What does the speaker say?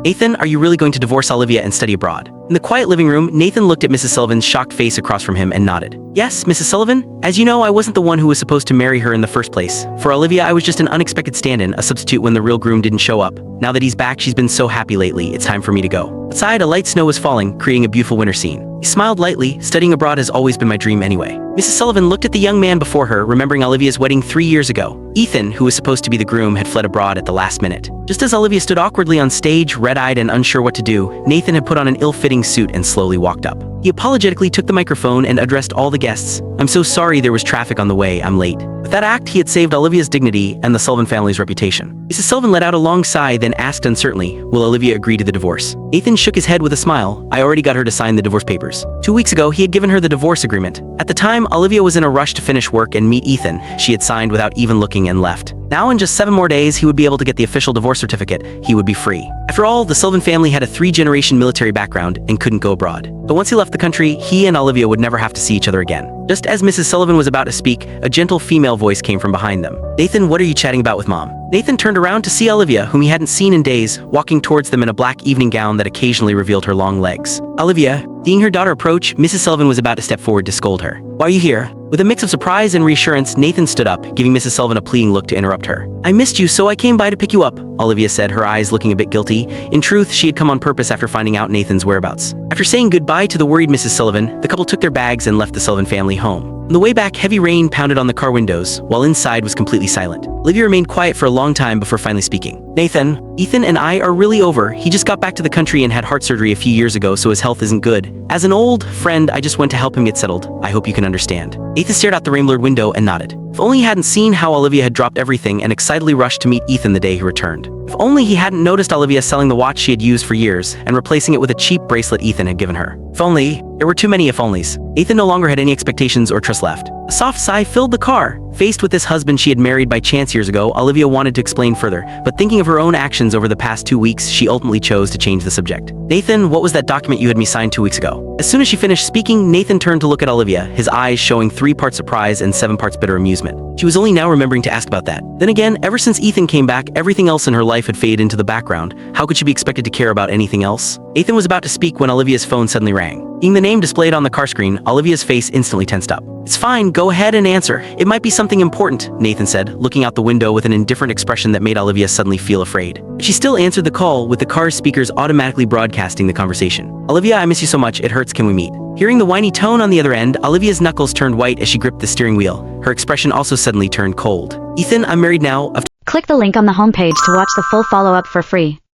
"Nathan, are you really going to divorce Olivia and study abroad?" In the quiet living room, Nathan looked at Mrs. Sullivan's shocked face across from him and nodded. "Yes, Mrs. Sullivan. As you know, I wasn't the one who was supposed to marry her in the first place. For Olivia, I was just an unexpected stand-in, a substitute when the real groom didn't show up. Now that he's back, she's been so happy lately, it's time for me to go." Outside, a light snow was falling, creating a beautiful winter scene. He smiled lightly. Studying abroad has always been my dream anyway. Mrs. Sullivan looked at the young man before her, remembering Olivia's wedding 3 years ago. Ethan, who was supposed to be the groom, had fled abroad at the last minute. Just as Olivia stood awkwardly on stage, red-eyed and unsure what to do, Nathan had put on an ill-fitting suit and slowly walked up. He apologetically took the microphone and addressed all the guests. "I'm so sorry there was traffic on the way, I'm late." With that act, he had saved Olivia's dignity and the Sullivan family's reputation. Mrs. Sullivan let out a long sigh, then asked uncertainly, "Will Olivia agree to the divorce?" Nathan shook his head with a smile. "I already got her to sign the divorce papers. 2 weeks ago, he had given her the divorce agreement. At the time, Olivia was in a rush to finish work and meet Ethan. She had signed without even looking and left. Now in just 7 more days, he would be able to get the official divorce certificate. He would be free. After all, the Sullivan family had a 3-generation military background and couldn't go abroad. But once he left the country, he and Olivia would never have to see each other again. Just as Mrs. Sullivan was about to speak, a gentle female voice came from behind them. "Nathan, what are you chatting about with Mom?" Nathan turned around to see Olivia, whom he hadn't seen in days, walking towards them in a black evening gown that occasionally revealed her long legs. Olivia, seeing her daughter approach, Mrs. Sullivan was about to step forward to scold her. "Why are you here?" With a mix of surprise and reassurance, Nathan stood up, giving Mrs. Sullivan a pleading look to interrupt her. "I missed you, so I came by to pick you up," Olivia said, her eyes looking a bit guilty. In truth, she had come on purpose after finding out Nathan's whereabouts. After saying goodbye to the worried Mrs. Sullivan, the couple took their bags and left the Sullivan family home. On the way back, heavy rain pounded on the car windows, while inside was completely silent. Olivia remained quiet for a long time before finally speaking. "Nathan, Ethan and I are really over. He just got back to the country and had heart surgery a few years ago, so his health isn't good. As an old friend, I just went to help him get settled. I hope you can understand." Nathan stared out the rain-blurred window and nodded. If only he hadn't seen how Olivia had dropped everything and excitedly rushed to meet Ethan the day he returned. If only he hadn't noticed Olivia selling the watch she had used for years and replacing it with a cheap bracelet Ethan had given her. If only. There were too many if-onlys. Ethan no longer had any expectations or trust left. A soft sigh filled the car. Faced with this husband she had married by chance years ago, Olivia wanted to explain further, but thinking of her own actions over the past 2 weeks, she ultimately chose to change the subject. "Nathan, what was that document you had me sign 2 weeks ago?" As soon as she finished speaking, Nathan turned to look at Olivia, his eyes showing 3 parts surprise and 7 parts bitter amusement. She was only now remembering to ask about that. Then again, ever since Ethan came back, everything else in her life had faded into the background. How could she be expected to care about anything else? Nathan was about to speak when Olivia's phone suddenly rang. Seeing the name displayed on the car screen, Olivia's face instantly tensed up. "It's fine, go ahead and answer. It might be something important," Nathan said, looking out the window with an indifferent expression that made Olivia suddenly feel afraid. She still answered the call, with the car's speakers automatically broadcasting the conversation. "Olivia, I miss you so much, it hurts, can we meet?" Hearing the whiny tone on the other end, Olivia's knuckles turned white as she gripped the steering wheel. Her expression also suddenly turned cold. "Ethan, I'm married now." Click the link on the homepage to watch the full follow-up for free.